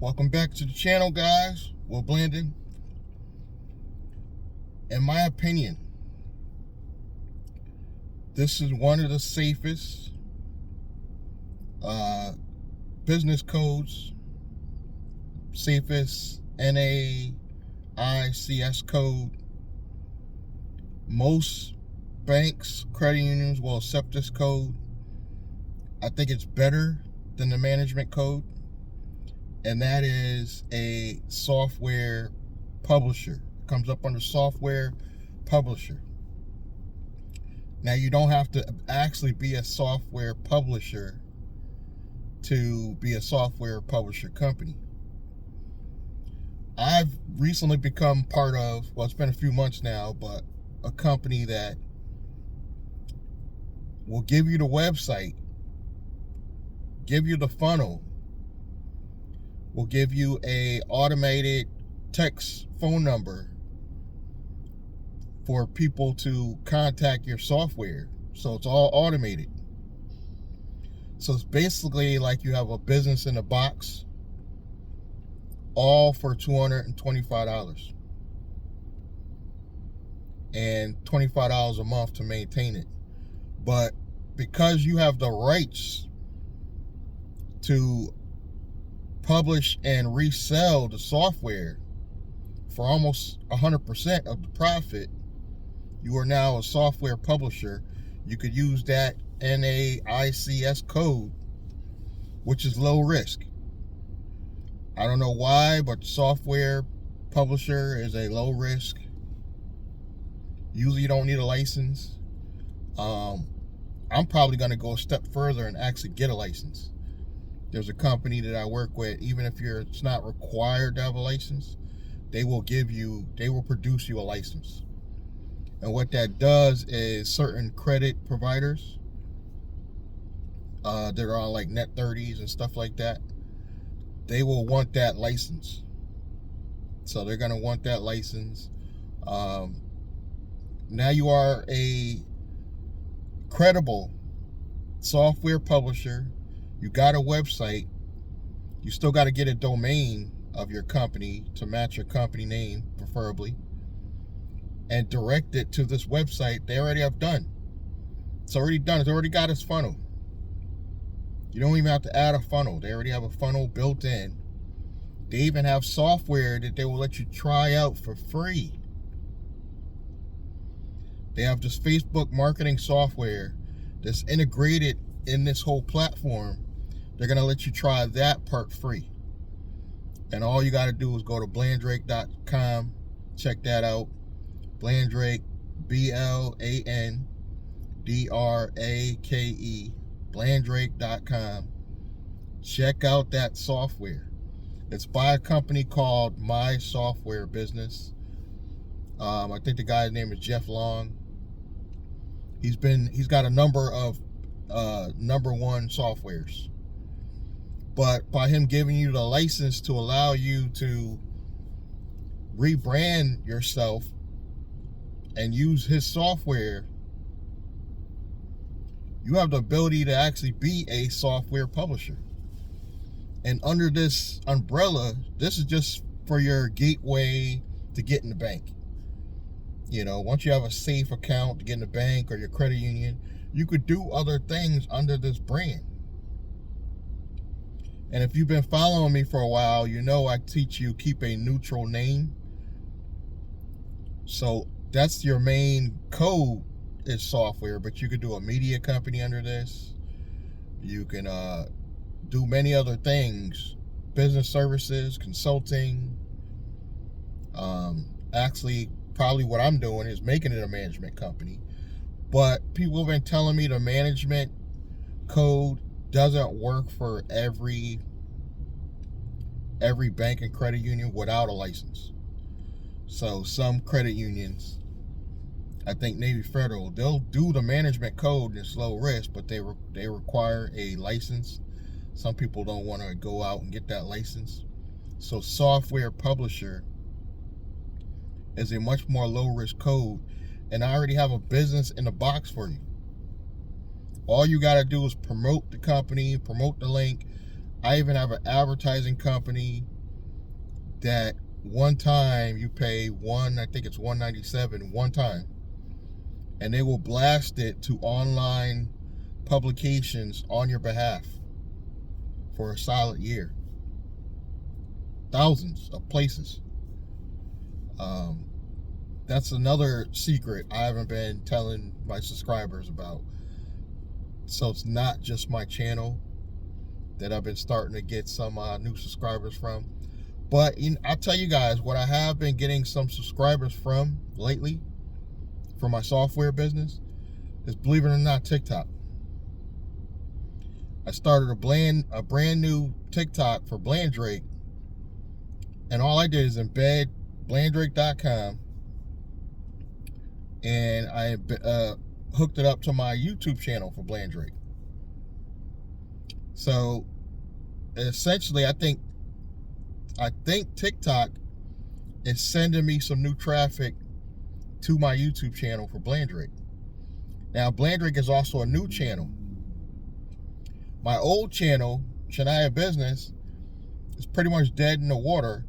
Welcome back to the channel, guys. We're blending. In my opinion, this is one of the safest business codes, safest NAICS code. Most banks, credit unions will accept this code. I think it's better than the management code, and that is a software publisher. It comes up under software publisher. Now, you don't have to actually be a software publisher to be a software publisher company. I've recently become part of, well, it's been a few months now, but a company that will give you the website, give you the funnel, will give you a automated text phone number for people to contact your software. So it's all automated. So it's basically like you have a business in a box, all for $225 and $25 a month to maintain it. But because you have the rights to publish and resell the software for almost 100% of the profit, you are now a software publisher. You could use that NAICS code, which is low risk. I don't know why, but software publisher is a low risk. Usually you don't need a license. I'm probably going to go a step further and actually get a license. There's a company that I work with, even if it's not required to have a license, they will produce you a license. And what that does is certain credit providers that are on like net 30s and stuff like that, they will want that license. So they're going to want that license. Now you are a credible software publisher. You got a website. You still got to get a domain of your company to match your company name, preferably, and direct it to this website they already have done. It's already done. It's already got its funnel. You don't even have to add a funnel. They already have a funnel built in. They even have software that they will let you try out for free. They have this Facebook marketing software that's integrated in this whole platform. They're going to let you try that part free. And all you got to do is go to blandrake.com. Check that out. Blandrake, BLANDRAKE, blandrake.com. Check out that software. It's by a company called My Software Business. I think the guy's name is Jeff Long. He's got a number of number one softwares. But by him giving you the license to allow you to rebrand yourself and use his software, you have the ability to actually be a software publisher. And under this umbrella, this is just for your gateway to get in the bank. You know, once you have a safe account to get in the bank or your credit union, you could do other things under this brand. And if you've been following me for a while, you know I teach you keep a neutral name. So that's your main code is software, but you could do a media company under this. You can do many other things, business services, consulting. Actually, probably what I'm doing is making it a management company. But people have been telling me the management code doesn't work for every bank and credit union without a license. So some credit unions, I think Navy Federal, they'll do the management code and it's low risk, but they require a license. Some people don't want to go out and get that license. So software publisher is a much more low risk code, and I already have a business in the box for you. All you got to do is promote the company, promote the link. I even have an advertising company that one time you pay I think it's $197 one time, and they will blast it to online publications on your behalf for a solid year. Thousands of places. That's another secret I haven't been telling my subscribers about. So it's not just my channel that I've been starting to get some new subscribers from. But I'll tell you guys what I have been getting some subscribers from lately for my software business is, believe it or not, TikTok. I started a brand new TikTok for Blandrake, and all I did is embed blandrake.com, and I hooked it up to my YouTube channel for Blandrake. So essentially, I think TikTok is sending me some new traffic to my YouTube channel for Blandrake. Now, Blandrake is also a new channel. My old channel, Shania Business, is pretty much dead in the water,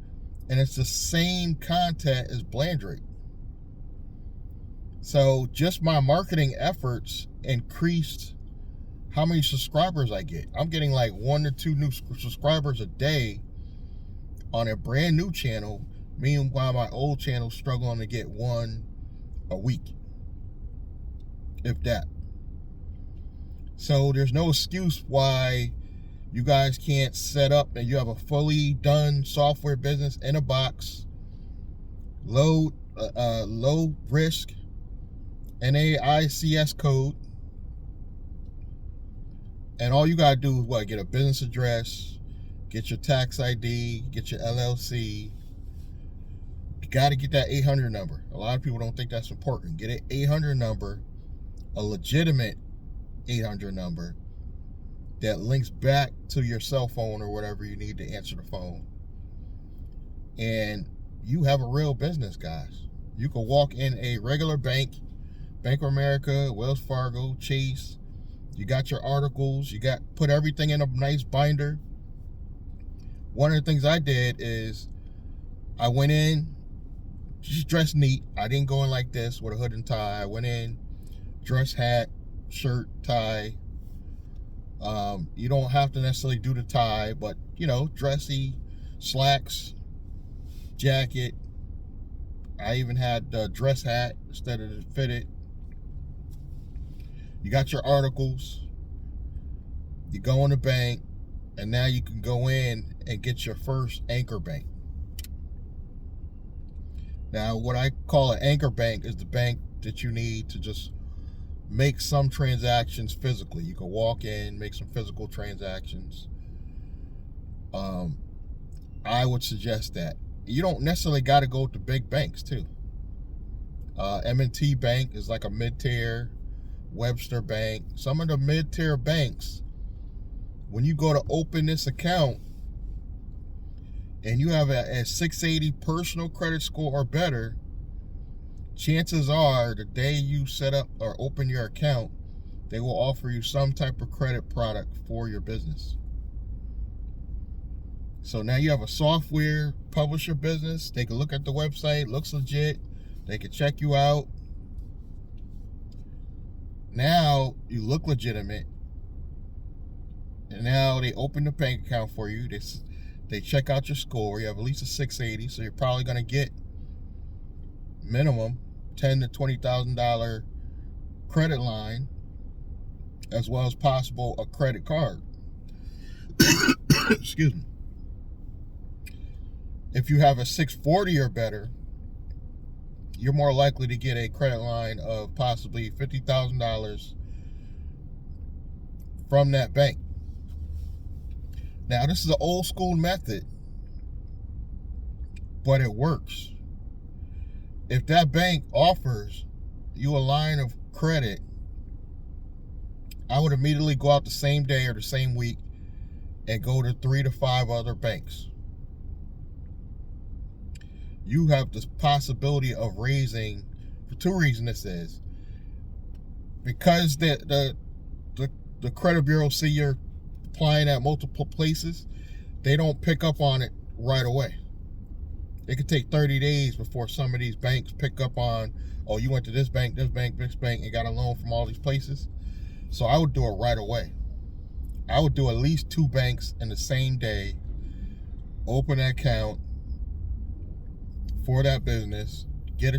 and it's the same content as Blandrake. So just my marketing efforts increased how many subscribers I get. I'm getting like 1 to 2 new subscribers a day on a brand new channel. Meanwhile, my old channel struggling to get 1 a week, if that. So there's no excuse why you guys can't set up and you have a fully done software business in a box, low risk, NAICS code, and all you gotta do is what? Get a business address, get your tax ID, get your LLC. You gotta get that 800 number. A lot of people don't think that's important. Get an 800 number, a legitimate 800 number that links back to your cell phone or whatever you need to answer the phone. And you have a real business, guys. You can walk in a regular bank, Bank of America, Wells Fargo, Chase. You got your articles. You put everything in a nice binder. One of the things I did is I went in just dressed neat. I didn't go in like this with a hood and tie. I went in dress hat, shirt, tie. You don't have to necessarily do the tie, but dressy, slacks, jacket. I even had the dress hat instead of the fitted. You got your articles. You go in the bank, and now you can go in and get your first anchor bank. Now, what I call an anchor bank is the bank that you need to just make some transactions physically. You can walk in, make some physical transactions. I would suggest that. You don't necessarily got to go to big banks too. M&T Bank is like a mid-tier. Webster Bank. Some of the mid-tier banks, when you go to open this account and you have a 680 personal credit score or better, chances are the day you set up or open your account, they will offer you some type of credit product for your business. So now you have a software publisher business. They can look at the website, looks legit. They can check you out. Now you look legitimate, and now they open the bank account for you. They check out your score. You have at least a 680, so you're probably going to get minimum $10,000 to $20,000 credit line, as well as possible a credit card. Excuse me. If you have a 640 or better, you're more likely to get a credit line of possibly $50,000 from that bank. Now, this is an old school method, but it works. If that bank offers you a line of credit, I would immediately go out the same day or the same week and go to 3 to 5 other banks. You have the possibility of raising, for 2 reasons this is. Because the credit bureau see you're applying at multiple places, they don't pick up on it right away. It could take 30 days before some of these banks pick up on, oh, you went to this bank, and got a loan from all these places. So I would do it right away. I would do at least 2 banks in the same day, open an account for that business,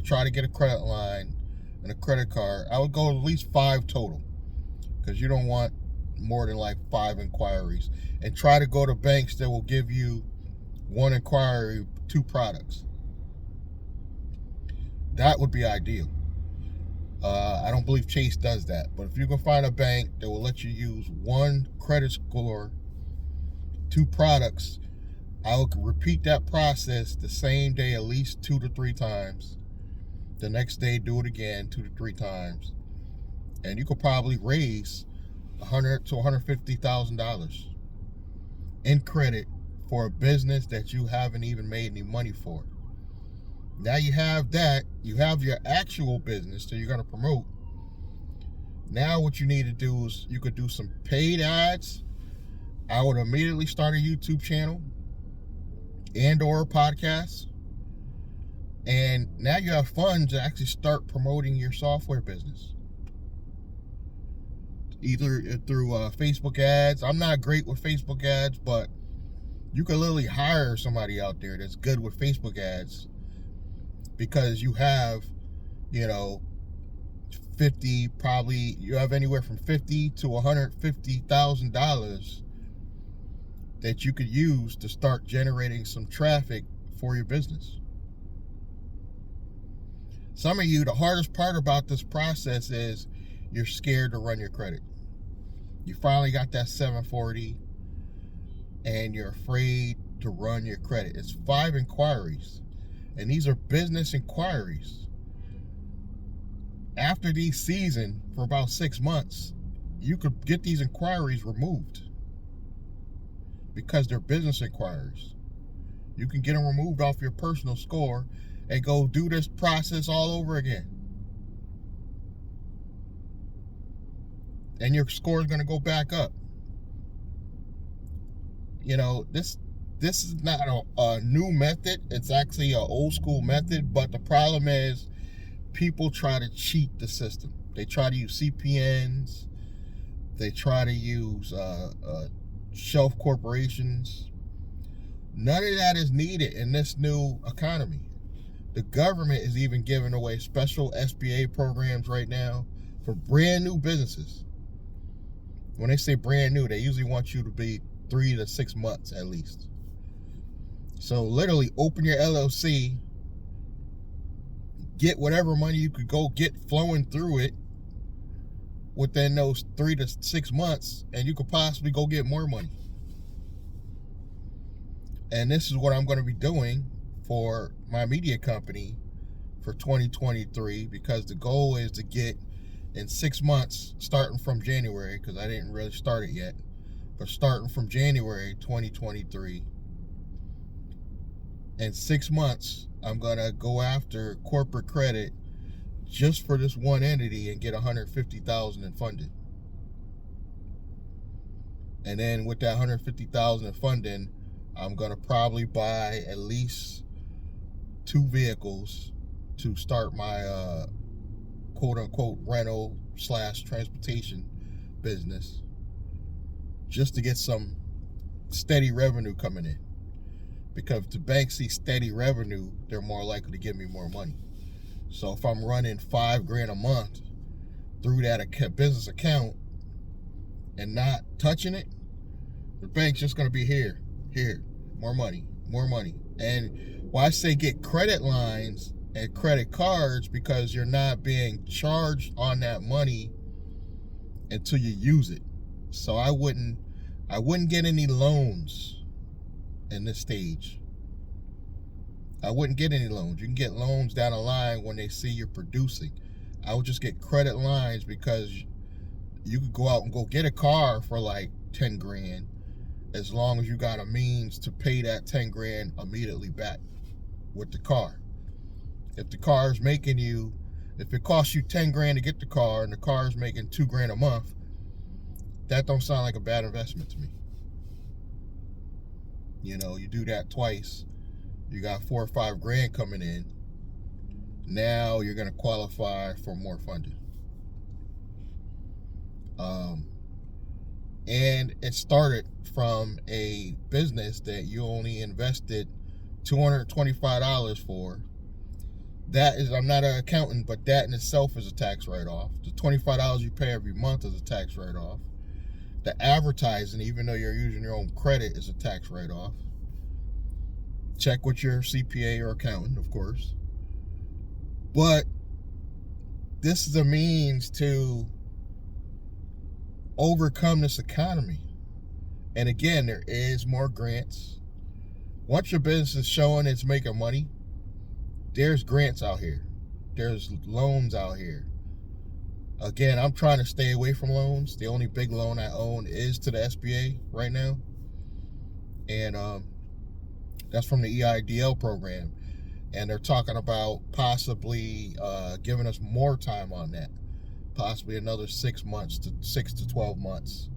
try to get a credit line and a credit card. I would go at least 5 total, because you don't want more than like 5 inquiries. And try to go to banks that will give you 1 inquiry, 2 products. That would be ideal. I don't believe Chase does that, but if you can find a bank that will let you use 1 credit score, 2 products, I will repeat that process the same day at least 2 to 3 times. The next day, do it again 2 to 3 times, and you could probably raise $100,000 to $150,000 in credit for a business that you haven't even made any money for. Now you have that, you have your actual business that you're going to promote. Now what you need to do is you could do some paid ads. I would immediately start a YouTube channel and or a podcast. And now you have funds to actually start promoting your software business. Either through Facebook ads. I'm not great with Facebook ads, but you can literally hire somebody out there that's good with Facebook ads, because you have, you have anywhere from $50,000 to $150,000 that you could use to start generating some traffic for your business. Some of you, the hardest part about this process is you're scared to run your credit. You finally got that 740 and you're afraid to run your credit. It's 5 inquiries, and these are business inquiries. After these seasoned for about 6 months, you could get these inquiries removed because they're business inquiries. You can get them removed off your personal score and go do this process all over again. And your score is going to go back up. This is not a new method. It's actually an old school method, but the problem is people try to cheat the system. They try to use CPNs. They try to use shelf corporations. None of that is needed in this new economy. The government is even giving away special SBA programs right now for brand new businesses. When they say brand new, they usually want you to be 3 to 6 months at least. So literally open your LLC, get whatever money you could go get flowing through it within those 3 to 6 months, and you could possibly go get more money. And this is what I'm going to be doing for my media company for 2023, because the goal is to get in 6 months, starting from January, because I didn't really start it yet, but starting from January 2023, in 6 months, I'm going to go after corporate credit just for this one entity and get $150,000 in funding. And then with that $150,000 in funding, I'm going to probably buy at least 2 vehicles to start my quote-unquote rental/transportation business, just to get some steady revenue coming in. Because if the banks see steady revenue, they're more likely to give me more money. So if I'm running $5,000 a month through that business account and not touching it, the bank's just going to be here, more money. And why I say get credit lines and credit cards, because you're not being charged on that money until you use it. So I wouldn't get any loans in this stage. I wouldn't get any loans. You can get loans down the line when they see you're producing. I would just get credit lines, because you could go out and go get a car for like $10,000 as long as you got a means to pay that $10,000 immediately back with the car. If the car is making you, if it costs you $10,000 to get the car and the car is making $2,000 a month, that don't sound like a bad investment to me. You do that twice, you got 4 or 5 grand coming in, now you're going to qualify for more funding. And it started from a business that you only invested $225 for. That is, I'm not an accountant, but that in itself is a tax write-off. The $25 you pay every month is a tax write-off. The advertising, even though you're using your own credit, is a tax write-off. Check with your CPA or accountant, of course. But this is a means to overcome this economy. And again, there is more grants. Once your business is showing it's making money, there's grants out here. There's loans out here. Again, I'm trying to stay away from loans. The only big loan I own is to the SBA right now. And that's from the EIDL program. And they're talking about possibly giving us more time on that. Possibly another 6 months to 6 to 12 months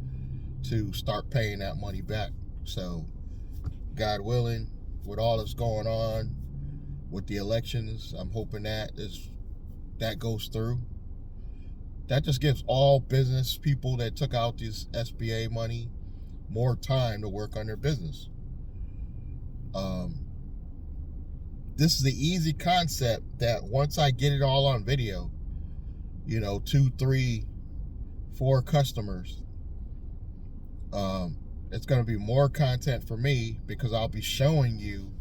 to start paying that money back. So, God willing, with all that's going on with the elections, I'm hoping that goes through. That just gives all business people that took out this SBA money more time to work on their business. This is the easy concept that once I get it all on video, 2, 3, 4 customers, it's going to be more content for me because I'll be showing you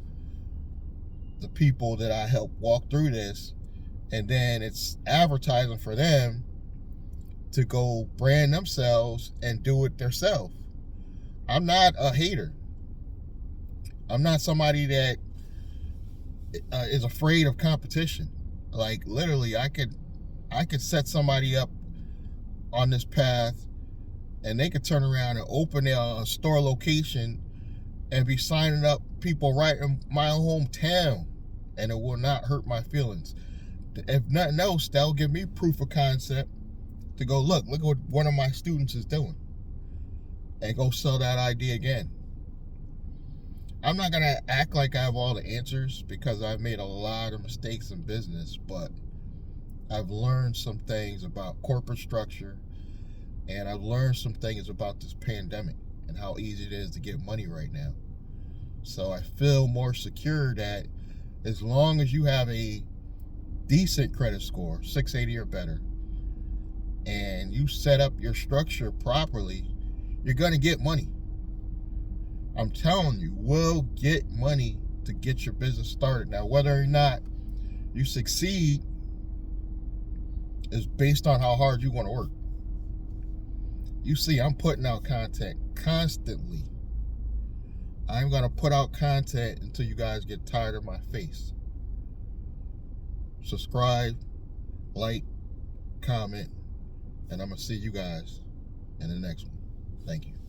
the people that I help walk through this, and then it's advertising for them to go brand themselves and do it themselves. I'm not a hater. I'm not somebody that is afraid of competition. Like, literally, I could set somebody up on this path and they could turn around and open a store location and be signing up people right in my hometown, and it will not hurt my feelings. If nothing else, that'll give me proof of concept to go, look what one of my students is doing, and go sell that idea again. I'm not going to act like I have all the answers because I've made a lot of mistakes in business, but I've learned some things about corporate structure, and I've learned some things about this pandemic and how easy it is to get money right now. So I feel more secure that as long as you have a decent credit score, 680 or better, and you set up your structure properly, you're going to get money. I'm telling you, we'll get money to get your business started. Now, whether or not you succeed is based on how hard you want to work. You see, I'm putting out content constantly. I'm going to put out content until you guys get tired of my face. Subscribe, like, comment, and I'm going to see you guys in the next one. Thank you.